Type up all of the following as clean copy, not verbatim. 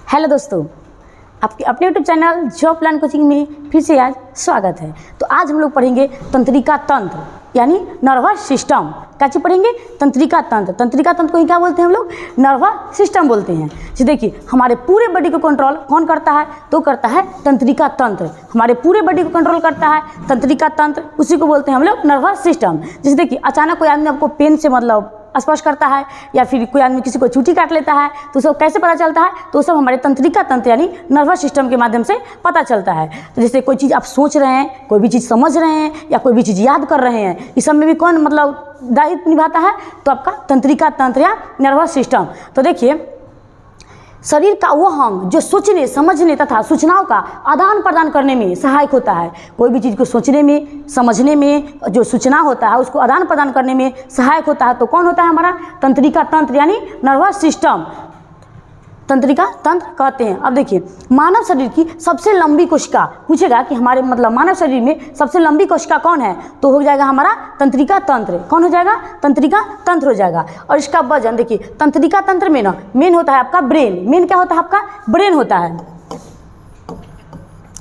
Hello दोस्तों, आपके अपने YouTube channel job plan coaching में फिर से आज स्वागत है। तो आज हम लोग पढ़ेंगे तंत्रिका तंत्र यानी नर्वस सिस्टम। क्या चीज़ पढ़ेंगे? तंत्रिका तंत्र। तंत्रिका तंत्र को ही क्या बोलते हैं हम लोग? नर्वस सिस्टम बोलते हैं। जी देखिए, हमारे पूरे बॉडी को कंट्रोल कौन करता है? तो करता है तंत्रिका तंत्र। हमारे पूरे बॉडी को कंट्रोल करता है तंत्रिका तंत्र, उसी को बोलते हैं हम लोग नर्वस सिस्टम। जैसे देखिए, अचानक कोई आदमी आपको पेन से मतलब स्पर्श करता है या फिर कोई आदमी किसी को चूटी काट लेता है तो सब कैसे पता चलता है? तो सब हमारे तंत्रिका तंत्र यानी नर्वस सिस्टम के माध्यम से पता चलता है। तो जैसे कोई चीज़ आप सोच रहे हैं, कोई भी चीज़ समझ रहे हैं या कोई भी चीज़ याद कर रहे हैं, इस सब में भी कौन मतलब दायित्व निभाता है? तो आपका तंत्रिका तंत्र या नर्वस सिस्टम। तो देखिए, शरीर का वो अंग जो सोचने, समझने तथा सूचनाओं का आदान प्रदान करने में सहायक होता है। कोई भी चीज़ को सोचने में, समझने में जो सूचना होता है उसको आदान प्रदान करने में सहायक होता है। तो कौन होता है? हमारा तंत्रिका तंत्र यानी नर्वस सिस्टम। तंत्रिका तंत्र कहते हैं। अब देखिए, मानव शरीर की सबसे लंबी कोशिका पूछेगा कि हमारे मतलब मानव शरीर में सबसे लंबी कोशिका कौन है? तो हो जाएगा हमारा तंत्रिका तंत्र। कौन हो जाएगा? तंत्रिका तंत्र हो जाएगा। और इसका वजन देखिए, तंत्रिका तंत्र में ना मेन होता है आपका ब्रेन। मेन क्या होता है? आपका ब्रेन होता है।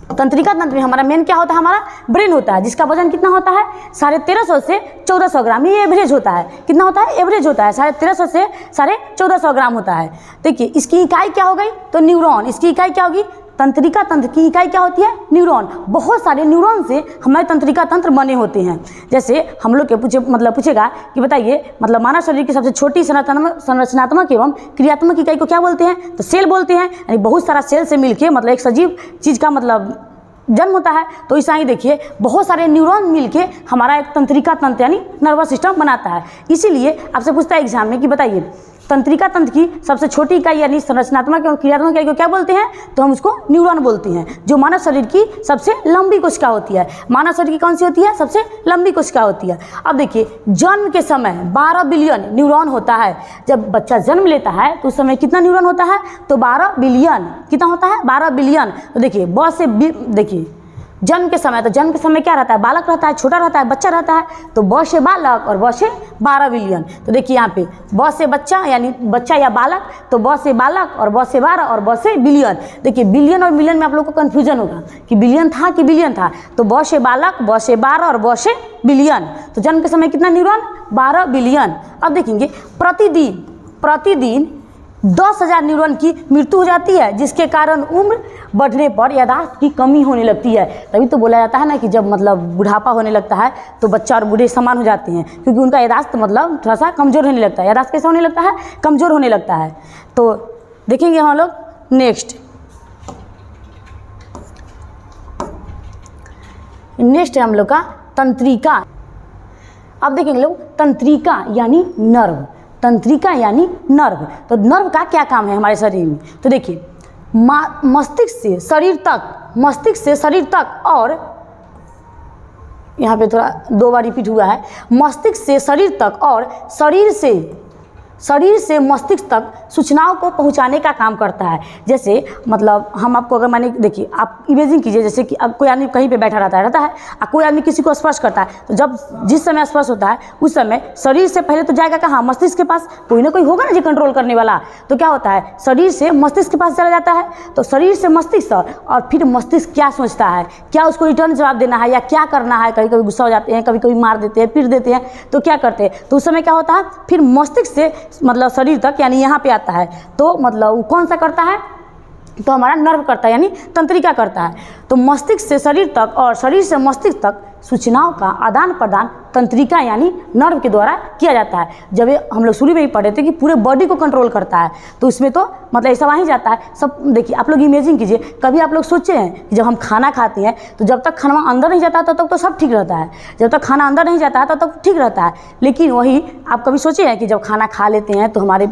तंत्रिका तंत्र में हमारा मेन क्या होता है? हमारा ब्रेन होता है, जिसका वजन कितना होता है? 1350 से 1400 ग्राम। ये एवरेज होता है। कितना होता है? एवरेज होता है 1350 से 1450 ग्राम होता है। देखिए, इसकी इकाई क्या हो गई? तो न्यूरॉन। इसकी इकाई क्या होगी? तंत्रिका तंत्र की इकाई क्या होती है? न्यूरॉन। बहुत सारे न्यूरॉन से हमारे तंत्रिका तंत्र बने होते हैं। जैसे हम लोग के पूछेगा कि बताइए मतलब मानव शरीर की सबसे छोटी संरचनात्मक एवं क्रियात्मक इकाई को क्या बोलते हैं? तो सेल बोलते हैं। यानी बहुत सारा सेल से मिलके मतलब एक सजीव चीज़ का मतलब जन्म होता है। तो ऐसा ही देखिए, बहुत सारे न्यूरॉन मिलके हमारा एक तंत्रिका तंत्र यानी नर्वस सिस्टम बनाता है। इसीलिए आपसे पूछता है एग्जाम में कि बताइए तंत्रिका तंत्र की सबसे छोटी इकाई यानी संरचनात्मक और क्रियात्मक इकाई को क्या बोलते हैं? तो हम उसको न्यूरॉन बोलते हैं, जो मानव शरीर की सबसे लंबी कोशिका होती है। मानव शरीर की कौन सी होती है? सबसे लंबी कोशिका होती है। अब देखिए, जन्म के समय 12 बिलियन न्यूरॉन होता है। जब बच्चा जन्म लेता है तो उस समय कितना न्यूरॉन होता है? तो 12 बिलियन। कितना होता है? 12 बिलियन। तो देखिए, देखिए जन्म के समय क्या रहता है? बालक रहता है, छोटा रहता है, बच्चा रहता है। तो ब से बालक और ब से 12 बिलियन। तो देखिए यहाँ पे ब से बच्चा यानी बच्चा या बालक, तो ब से बालक और ब से 12 और ब से बिलियन। देखिए, बिलियन और मिलियन में आप लोग को कन्फ्यूजन होगा कि बिलियन था कि बिलियन था। तो ब से बालक, ब से 12 और ब से बिलियन। तो जन्म के समय कितना न्यूरॉन? 12 बिलियन। अब देखेंगे, प्रतिदिन 10,000 न्यूरॉन की मृत्यु हो जाती है, जिसके कारण उम्र बढ़ने पर याददाश्त की कमी होने लगती है। तभी तो बोला जाता है ना कि जब मतलब बुढ़ापा होने लगता है तो बच्चा और बूढ़े समान हो जाते हैं, क्योंकि उनका याददाश्त मतलब थोड़ा सा कमज़ोर होने लगता है। याददाश्त कैसा होने लगता है? कमज़ोर होने लगता है। तो देखेंगे हम लोग नेक्स्ट है हम लोग का तंत्रिका। अब देखेंगे लोग, तंत्रिका यानी नर्व। तंत्रिका यानी नर्व। तो नर्व का क्या काम है हमारे शरीर में? तो देखिए, मस्तिष्क से शरीर तक और यहाँ पे थोड़ा 2 बार रिपीट हुआ है, मस्तिष्क से शरीर तक और शरीर से मस्तिष्क तक सूचनाओं को पहुंचाने का काम करता है। जैसे मतलब हम आपको अगर माने, देखिए आप इमेजिन कीजिए, जैसे कि अब कोई आदमी कहीं पे बैठा रहता है और कोई आदमी किसी को स्पर्श करता है, तो जब जिस समय स्पर्श होता है उस समय शरीर से पहले तो जाएगा कहाँ? मस्तिष्क के पास। कोई ना कोई होगा ना जो कंट्रोल करने वाला। तो क्या होता है? शरीर से मस्तिष्क के पास चला जाता है। तो शरीर से मस्तिष्क और फिर मस्तिष्क क्या सोचता है, क्या उसको रिटर्न जवाब देना है या क्या करना है। कभी कभी गुस्सा हो जाते हैं, कभी कभी मार देते हैं, पीट देते हैं, तो क्या करते हैं? तो उस समय क्या होता है? फिर मस्तिष्क से मतलब शरीर तक यानी यहाँ पे आता है। तो मतलब कौन सा करता है? तो हमारा नर्व करता है यानी तंत्रिका करता है। तो मस्तिष्क से शरीर तक और शरीर से मस्तिष्क तक सूचनाओं का आदान प्रदान तंत्रिका यानी नर्व के द्वारा किया जाता है। जब हम लोग शुरू में ही पढ़े थे कि पूरे बॉडी को कंट्रोल करता है, तो इसमें तो मतलब ऐसा वहीं जाता है सब। देखिए, आप लोग इमेजिन कीजिए, कभी आप लोग सोचे हैं कि जब हम खाना खाते हैं तो जब तक खाना अंदर नहीं जाता तब तक तो सब ठीक रहता है। जब तक खाना अंदर नहीं जाता है तब तक ठीक रहता है। लेकिन वही आप कभी सोचे हैं कि जब खाना खा लेते हैं तो हमारे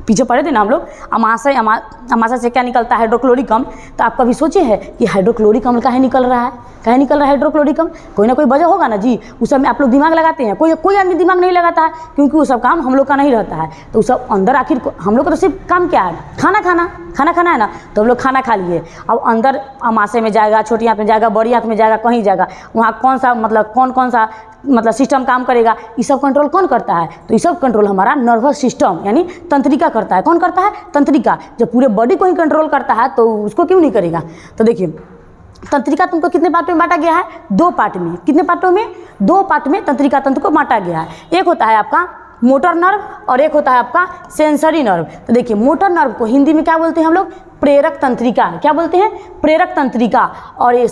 पीछे पढ़े थे ना हम लोग, अमाशय से क्या निकलता है? हाइड्रोक्लोरिक अम्ल। तो आप कभी सोचे हैं कि हाइड्रोक्लोरिक अम्ल काहे निकल रहा है? काहे निकल रहा है हाइड्रोक्लोरिक अम्ल? कोई ना कोई वजह होगा ना जी। उस सब में आप लोग दिमाग लगाते हैं। कोई आदमी दिमाग नहीं लगाता है, क्योंकि वो सब काम हम लोग का नहीं रहता है। तो सब अंदर आखिर हम लोग का तो सिर्फ काम क्या है? खाना खाना खाना है ना, तो हम लोग खाना खा लिए, अब अंदर अमाशय में जाएगा, छोटी आंत में जाएगा, बड़ी आंत में जाएगा, कहीं जाएगा, वहाँ कौन सा मतलब कौन सा मतलब सिस्टम काम करेगा, ये सब कंट्रोल कौन करता है? तो ये सब कंट्रोल हमारा नर्वस सिस्टम यानी तंत्रिका करता है। कौन करता है? तंत्रिका। जब पूरे बॉडी को ही कंट्रोल करता है तो उसको क्यों नहीं करेगा? तो देखिए तंत्रिका तंत्र को कितने पार्ट में बांटा गया है? 2 पार्ट में। कितने पार्टों में? 2 पार्ट में तंत्रिका तंत्र को बांटा गया है। एक होता है आपका मोटर नर्व और एक होता है आपका सेंसरी नर्व। तो देखिए मोटर नर्व को हिंदी में क्या बोलते हैं हम लोग? प्रेरक तंत्रिका। क्या बोलते हैं? प्रेरक तंत्रिका। और ये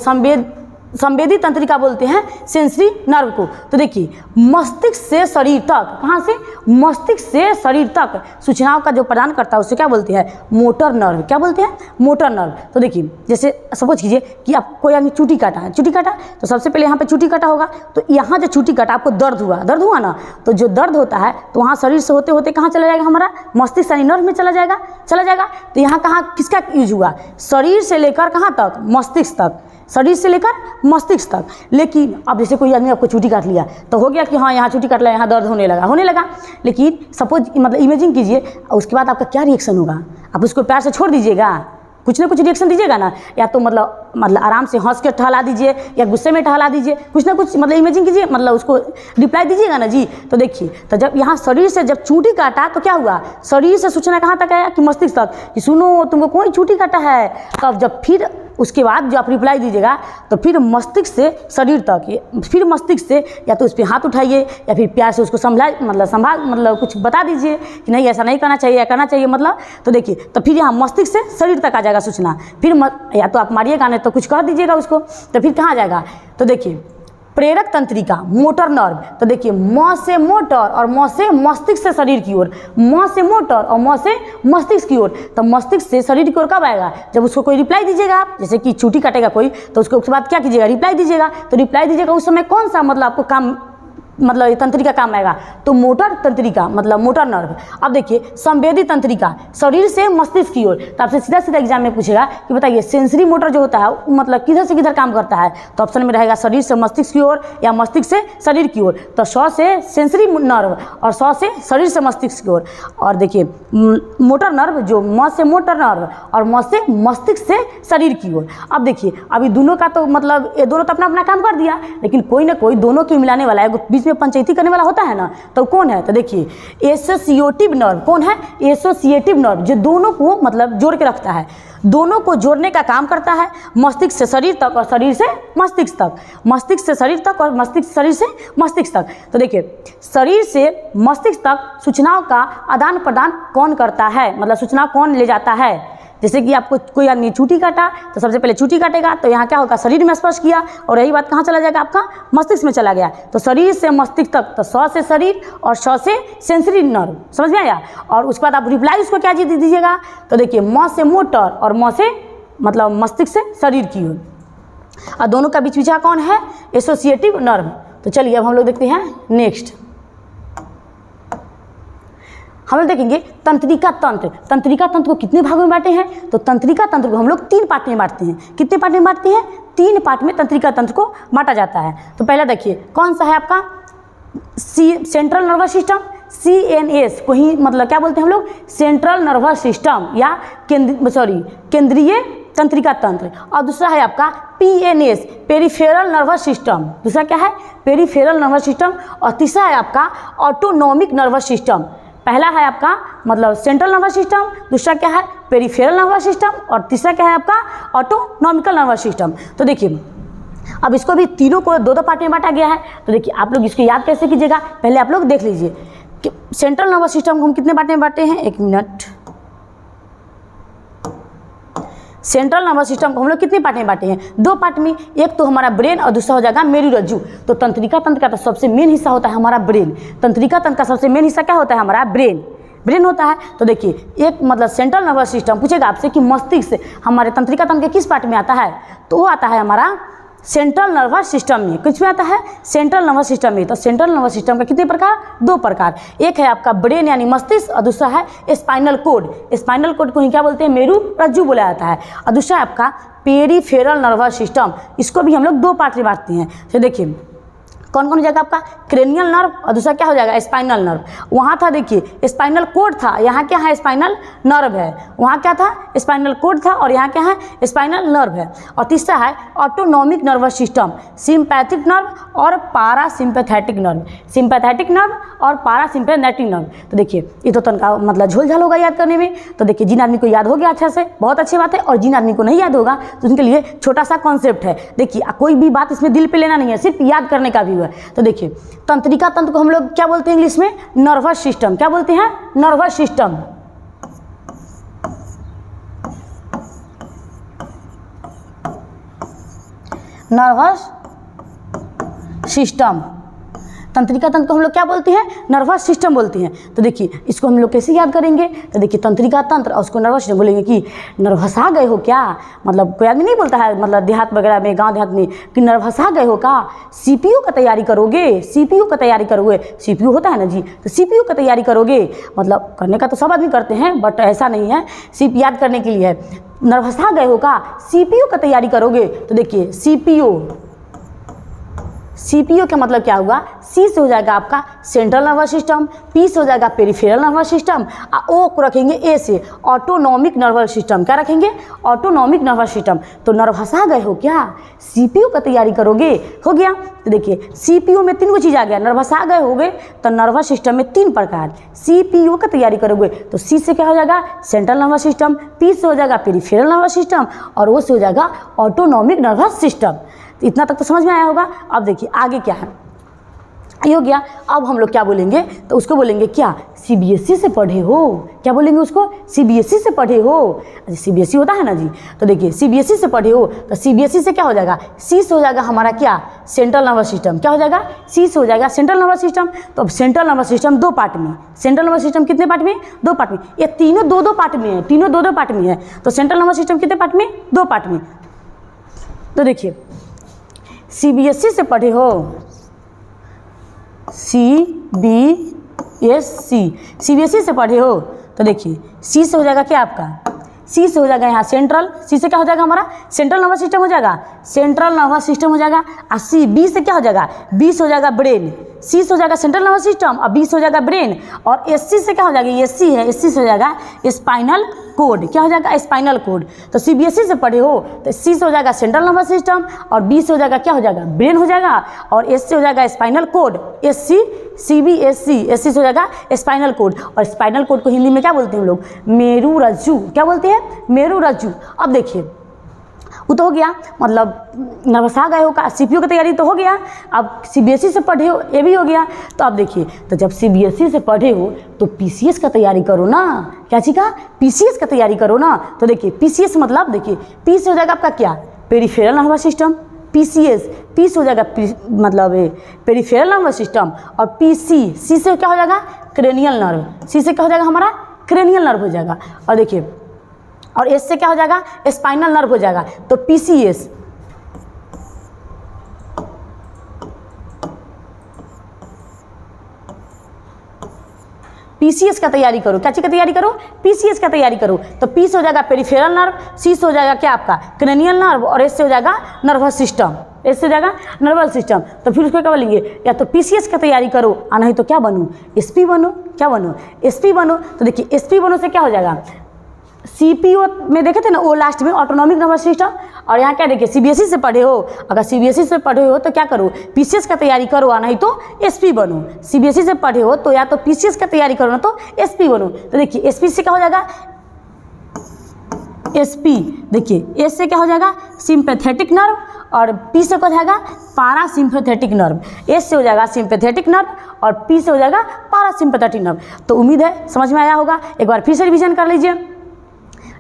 संवेदी तंत्रिका बोलते हैं सेंसरी नर्व को। तो देखिए मस्तिष्क से शरीर तक, कहाँ से? मस्तिष्क से शरीर तक सूचनाओं का जो प्रदान करता है उसे क्या बोलते हैं? Motor nerve. क्या बोलते हैं? Motor nerve. तो देखिए जैसे सपोज कीजिए कि आप कोई आदमी चूटी काटा है, चूटी काटा तो सबसे पहले यहाँ पे चूटी काटा होगा, तो यहाँ जो चूटी काटा आपको दर्द हुआ ना, तो जो दर्द होता है तो वहाँ शरीर से होते होते कहाँ चला जाएगा? हमारा मस्तिष्क यानी नर्व में चला जाएगा। तो यहाँ कहाँ किसका यूज हुआ? शरीर से लेकर कहाँ तक? मस्तिष्क तक। शरीर से लेकर मस्तिष्क तक। लेकिन अब जैसे कोई आदमी आपको चूटी काट लिया तो हो गया कि हाँ यहाँ चूटी काट लिया, यहाँ दर्द होने लगा। लेकिन सपोज मतलब इमेजिन कीजिए, उसके बाद आपका क्या रिएक्शन होगा? आप उसको प्यार से छोड़ दीजिएगा, कुछ ना कुछ रिएक्शन दीजिएगा ना, या तो मतलब आराम से हंस के टहला दीजिए या गुस्से में टहला दीजिए, कुछ ना कुछ मतलब इमेजिन कीजिए, मतलब उसको रिप्लाई दीजिएगा ना जी। तो देखिए तो जब यहाँ शरीर से जब चूटी काटा तो क्या हुआ? शरीर से सूचना कहाँ तक आया? कि मस्तिष्क तक, कि सुनो तुमको कोई चूटी काटा है। तब जब फिर उसके बाद जो आप रिप्लाई दीजिएगा तो फिर मस्तिष्क से शरीर तक, फिर मस्तिष्क से या तो उस पर हाथ उठाइए या फिर प्यार से उसको संभाल कुछ बता दीजिए कि नहीं ऐसा नहीं करना चाहिए या करना चाहिए मतलब। तो देखिए तो फिर यहाँ मस्तिष्क से शरीर तक आ जाएगा सूचना। फिर या तो आप मारिएगा नहीं तो कुछ कह दीजिएगा उसको, तो फिर कहाँ जाएगा? तो देखिए प्रेरक तंत्रिका मोटर नर्व। तो देखिए म से मोटर और म से मस्तिष्क से शरीर की ओर, म से मोटर और म से मस्तिष्क की ओर। तो मस्तिष्क से शरीर की ओर कब आएगा? जब उसको कोई रिप्लाई दीजिएगा आप, जैसे कि चूटी काटेगा कोई तो उसके बाद क्या कीजिएगा? रिप्लाई दीजिएगा। तो रिप्लाई दीजिएगा उस समय कौन सा मतलब आपको काम मतलब ये तंत्रिका काम आएगा? तो मोटर तंत्रिका मतलब मोटर नर्व। अब देखिए संवेदी तंत्रिका शरीर से मस्तिष्क की ओर। तो आपसे सीधा सीधा एग्जाम में पूछेगा कि बताइए सेंसरी मोटर जो होता है मतलब किधर से किधर काम करता है? तो ऑप्शन में रहेगा शरीर से मस्तिष्क की ओर या मस्तिष्क से शरीर की ओर। तो 100 से सेंसरी नर्व और 100 से शरीर से मस्तिष्क की ओर। और देखिए मोटर नर्व जो म से मोटर नर्व और म से मस्तिष्क से शरीर की ओर। अब देखिए अभी दोनों का तो मतलब ये दोनों तो अपना अपना काम कर दिया, लेकिन कोई ना कोई दोनों के मिलाने वाला है, बीच में पंचायती करने वाला होता है ना, तो कौन है? तो देखिए एसोसिएटिव नर्व। कौन है? एसोसिएटिव नर्व जो दोनों को मतलब जोड़ के रखता है, दोनों को जोड़ने का काम करता है, मस्तिष्क से शरीर तक और शरीर से मस्तिष्क तक, मस्तिष्क से शरीर तक और मस्तिष्क शरीर से मस्तिष्क तक। तो देखिए शरीर से मस्तिष्क तक सूचनाओं का आदान प्रदान कौन करता है? मतलब सूचना कौन ले जाता है? जैसे कि आपको कोई आदमी चूटी काटा तो सबसे पहले चूटी काटेगा तो यहाँ क्या होगा? शरीर में स्पर्श किया और यही बात कहाँ चला जाएगा? आपका मस्तिष्क में चला गया। तो शरीर से मस्तिष्क तक, तो 100 से शरीर और 100 से सेंसरी नर्व। समझ में आया? और उसके बाद आप रिप्लाई उसको क्या चीज़ दीजिएगा? तो देखिए म से मोटर और म से मतलब मस्तिष्क से शरीर की ओर। और दोनों का बीच बीचा कौन है? Associative nerve. तो चलिए अब हम लोग देखते हैं नेक्स्ट। हम लोग देखेंगे तंत्रिका तंत्र। तंत्रिका तंत्र को कितने भागों में बांटे हैं? तो तंत्रिका तंत्र को हम लोग 3 पार्ट में बांटते हैं। कितने पार्ट में बांटते हैं? 3 पार्ट में तंत्रिका तंत्र को बांटा जाता है। तो पहला देखिए कौन सा है आपका? सेंट्रल नर्वस सिस्टम, CNS को ही मतलब क्या बोलते हैं हम लोग? सेंट्रल नर्वस सिस्टम या केंद्रीय तंत्रिका तंत्र। और दूसरा है आपका PNS पेरिफेरल नर्वस सिस्टम। दूसरा क्या है? Peripheral nervous system. और तीसरा है आपका ऑटोनॉमिक नर्वस सिस्टम। पहला है आपका मतलब सेंट्रल नर्वस सिस्टम, दूसरा क्या है? पेरिफेरल नर्वस सिस्टम और तीसरा क्या है आपका? ऑटोनॉमिकल नर्वस सिस्टम। तो देखिए अब इसको भी तीनों को 2-2 पार्ट में बांटा गया है। तो देखिए आप लोग इसको याद कैसे कीजिएगा? पहले आप लोग देख लीजिए कि सेंट्रल नर्वस सिस्टम को हम कितने पार्ट में बांटे हैं? 1 मिनट। सेंट्रल नर्वस सिस्टम को हम लोग कितने पार्ट में बांटे हैं? 2 पार्ट में। एक तो हमारा ब्रेन और दूसरा हो जाएगा मेरुरज्जु। तो तंत्रिका तंत्र का तो सबसे मेन हिस्सा होता है हमारा ब्रेन। तंत्रिका तंत्र का सबसे मेन हिस्सा क्या होता है? हमारा ब्रेन होता है। तो देखिए एक मतलब सेंट्रल नर्वस सिस्टम पूछेगा आपसे कि मस्तिष्क हमारे तंत्रिका तंत्र के किस पार्ट में आता है? तो वो आता है हमारा सेंट्रल नर्वस सिस्टम में। कुछ में आता है? सेंट्रल नर्वस सिस्टम में। तो सेंट्रल नर्वस सिस्टम का कितने प्रकार? 2 प्रकार। एक है आपका ब्रेन यानी मस्तिष्क और दूसरा है स्पाइनल कोड। स्पाइनल कोड को ही क्या बोलते हैं? मेरुरज्जु बोला जाता है। और दूसरा है आपका पेरिफेरल नर्वस सिस्टम। इसको भी हम लोग 2 पार्ट में बांटते हैं। तो देखिए कौन कौन हो जाएगा आपका, क्रेनियल नर्व, और दूसरा क्या हो जाएगा, स्पाइनल नर्व। वहाँ था देखिए स्पाइनल कोड था, यहाँ क्या है, स्पाइनल नर्व है। वहाँ क्या था, स्पाइनल कोड था, और यहाँ क्या है, स्पाइनल नर्व है। और तीसरा है autonomic nervous system, sympathetic nerve और पारासिम्पैथेटिक नर्व, सिंपैथेटिक नर्व और पारासिम्पैथेटिक नर्व। तो देखिए ये तो तनका मतलब झोलझाल होगा याद करने में। तो देखिए जिन आदमी को याद हो गया अच्छा से बहुत अच्छी बात है, और जिन आदमी को नहीं याद होगा तो उनके लिए छोटा सा कॉन्सेप्ट है। देखिए कोई भी बात इसमें दिल पे लेना नहीं है, सिर्फ याद करने का भी है। तो देखिए तंत्रिका तंत्र को हम लोग क्या बोलते हैं इंग्लिश में, नर्वस सिस्टम। क्या बोलते हैं, नर्वस सिस्टम। नर्वस सिस्टम, तंत्रिका तंत्र को हम लोग क्या बोलते हैं, नर्वस सिस्टम बोलते हैं। तो देखिए इसको हम लोग कैसे याद करेंगे, तो देखिए तंत्रिका तंत्र और उसको नर्वस सिस्टम बोलेंगे कि नर्वसा गए हो क्या, मतलब कोई आदमी नहीं बोलता है मतलब देहात वगैरह में, गांव देहात में, कि नर्वसा गए हो का, सीपीयू का तैयारी करोगे, सीपीयू का तैयारी करोगे, सीपीयू होता है ना जी, तो सीपीयू का तैयारी करोगे। मतलब करने का तो सब आदमी करते हैं, बट ऐसा नहीं है, सिर्फ याद करने के लिए है। नर्वसा गए हो का, सीपीयू का तैयारी करोगे। तो देखिए सीपीयू, सीपीयू का मतलब क्या हुआ, सी से हो जाएगा आपका सेंट्रल नर्वस सिस्टम, पी से हो जाएगा पेरिफेरल नर्वस सिस्टम, ओ को रखेंगे ए से ऑटोनॉमिक नर्वस सिस्टम। क्या रखेंगे, ऑटोनॉमिक नर्वस सिस्टम। तो नर्वसा गए हो क्या, सीपीयू का तैयारी करोगे, हो गया। तो देखिए सीपीयू में तीन को चीज़ आ गया, नर्वसा गए हो गए तो नर्वस सिस्टम में तीन प्रकार, सीपीयू का तैयारी करोगे तो सी से क्या हो जाएगा, सेंट्रल नर्वस सिस्टम, पी से हो जाएगा पेरिफेरल नर्वस सिस्टम, और ओ से हो जाएगा ऑटोनॉमिक नर्वस सिस्टम। तो इतना तक तो समझ में आया होगा। अब देखिए आगे क्या है, ये हो गया। अब हम लोग क्या बोलेंगे, तो उसको बोलेंगे क्या, सीबीएसई से पढ़े हो। क्या बोलेंगे उसको, सीबीएसई से पढ़े हो। अच्छा सीबीएसई होता है ना जी, तो देखिए सीबीएसई से पढ़े हो तो सीबीएसई से क्या हो जाएगा, सी से हो जाएगा हमारा क्या, सेंट्रल नर्वस सिस्टम। क्या हो जाएगा, सी से हो जाएगा सेंट्रल नर्वस सिस्टम। तो अब सेंट्रल नर्वस सिस्टम दो पार्ट में, सेंट्रल नर्वस सिस्टम कितने पार्ट में, दो पार्ट में। ये तीनों दो दो पार्ट में है, तीनों दो दो पार्ट में है। तो सेंट्रल नर्वस सिस्टम कितने पार्ट में, दो पार्ट में। तो देखिए सीबीएसई से पढ़े हो, सीबीएसई से पढ़े हो तो देखिए सी से हो जाएगा क्या आपका, सी से हो जाएगा यहाँ सेंट्रल, सी से क्या हो जाएगा हमारा सेंट्रल नर्वस सिस्टम हो जाएगा, सेंट्रल नर्वस सिस्टम हो जाएगा। और सी, बी से क्या हो जाएगा, बी से हो जाएगा ब्रेन, सी से हो जाएगा सेंट्रल नर्वस सिस्टम और बी से हो जाएगा ब्रेन। और एससी से क्या हो जाएगा, एससी है, एससी से हो जाएगा स्पाइनल कोड। क्या हो जाएगा, स्पाइनल कोड। तो सीबीएसई से पढ़े हो तो सी से हो जाएगा सेंट्रल नर्वस सिस्टम और बी से हो जाएगा क्या हो जाएगा, ब्रेन हो जाएगा, और एस से हो जाएगा spinal cord, SC CBSE, SC से हो जाएगा स्पाइनल कोड। और स्पाइनल कोड को हिंदी में क्या बोलते हैं हम लोग, मेरुरज्जु। क्या बोलते हैं, मेरुरज्जु। अब देखिए वो तो हो गया, मतलब नर्वसा गए हो का, सीपीयू की तैयारी तो हो गया। अब सीबीएसई से पढ़े हो, ये भी हो गया। तो अब देखिए, तो जब सीबीएसई से पढ़े हो तो पीसीएस का तैयारी करो ना। क्या चीज़ का, पीसीएस का तैयारी करो ना। तो देखिए पीसीएस मतलब देखिए, पी से हो जाएगा आपका क्या, peripheral nervous system, PCS, P से हो जाएगा मतलब पेरिफेरल नर्वस सिस्टम, और पीसी, सी से क्या हो जाएगा, क्रेनियल नर्व, सी से क्या हो जाएगा हमारा, क्रेनियल नर्व हो जाएगा। और देखिए और एस से क्या हो जाएगा, स्पाइनल नर्व हो जाएगा। तो पीसीएस, पीसीएस का तैयारी करो। क्या चीज का तैयारी करो, पीसीएस का तैयारी करो। तो पी से हो जाएगा पेरिफेरल नर्व, सी से हो जाएगा क्या आपका क्रेनियल नर्व, और एस से हो जाएगा नर्वस सिस्टम, एस से हो जाएगा नर्वस सिस्टम। तो फिर उसको क्या बोलेंगे, या तो पीसीएस का तैयारी करो और नहीं तो क्या बनो, एसपी बनो। क्या बनो, एसपी बनो। तो देखिए एसपी बनो से क्या हो जाएगा, सीपीयू में देखे थे ना वो लास्ट में ऑटोनॉमिक नर्वस सिस्टम, और यहाँ क्या देखिए सीबीएसई से पढ़े हो, अगर सीबीएसई से पढ़े हो तो क्या करो, पीसीएस का तैयारी करो और नहीं तो एसपी बनो। सीबीएसई से पढ़े हो तो या तो पीसीएस का तैयारी करो ना तो एसपी बनो। तो देखिए एसपी से क्या हो जाएगा, एसपी, देखिए एस से क्या हो जाएगा, सिंपैथेटिक नर्व, और पी से क्या हो जाएगा, पारासिम्पैथेटिक नर्व। एस से हो जाएगा सिंपैथेटिक नर्व और पी से हो जाएगा पारासिम्पैथेटिक नर्व। तो उम्मीद है समझ में आया होगा। एक बार फिर से रिवीजन कर लीजिए।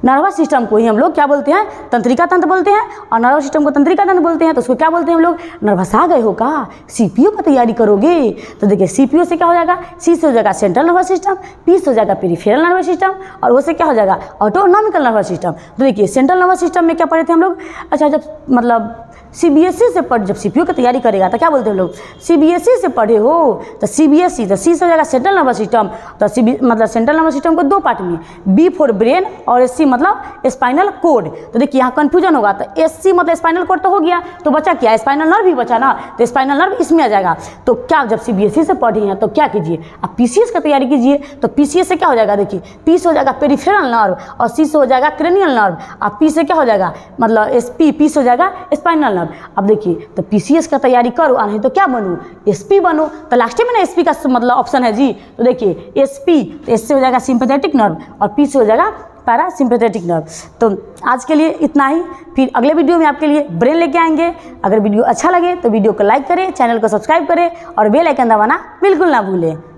नर्वस सिस्टम को ही हम लोग क्या बोलते हैं, तंत्रिका तंत्र बोलते हैं, और नर्वस सिस्टम को तंत्रिका तंत्र बोलते हैं। तो उसको क्या बोलते हैं हम लोग, नर्वसा गए हो का, सीपीयू का तैयारी करोगे। तो देखिए सीपीयू से क्या हो जाएगा, सी से हो जाएगा सेंट्रल नर्वस सिस्टम, पी से हो जाएगा पेरिफेरल नर्वस सिस्टम, और वो से क्या हो जाएगा, ऑटोनॉमिकल नर्वस सिस्टम। तो देखिए सेंट्रल नर्वस सिस्टम में क्या पढ़े थे हम लोग, अच्छा जब मतलब CBSE से पढ़, जब CPU की तैयारी करेगा तो क्या बोलते हैं लोग, CBSE से पढ़े हो तो CBSE, तो C से हो जाएगा सेंट्रल नर्वस सिस्टम। तो मतलब सेंट्रल नर्वस सिस्टम को दो पार्ट में, B फॉर ब्रेन और SC मतलब स्पाइनल कोड। तो देखिए यहाँ कंफ्यूजन होगा, तो SC मतलब स्पाइनल कोड तो हो गया, तो बचा क्या, स्पाइनल नर्व ही बचा ना, तो स्पाइनल नर्व इसमें आ जाएगा। तो क्या जब CBSE से पढ़े हैं तो क्या कीजिए, अब PCS का तैयारी कीजिए। तो PCS से क्या हो जाएगा, देखिए P से हो जाएगा पेरिफेरल नर्व और C से हो जाएगा क्रेनियल नर्व, अब P से क्या हो जाएगा मतलब P से हो जाएगा स्पाइनल नर्व। अब देखिए तो PCS का तैयारी करो, नहीं तो क्या बनूँ, SP बनो। तो लास्ट में ना SP का मतलब ऑप्शन है जी। तो देखिए SP, तो S से हो जाएगा सिंपैथेटिक नर्व और P से हो जाएगा पैरासिम्पैथेटिक नर्व। तो आज के लिए इतना ही, फिर अगले वीडियो में आपके लिए ब्रेन लेके आएंगे। अगर वीडियो अच्छा लगे तो वीडियो को लाइक करें, चैनल को सब्सक्राइब करें और बेल आइकन दबाना बिल्कुल ना भूलें।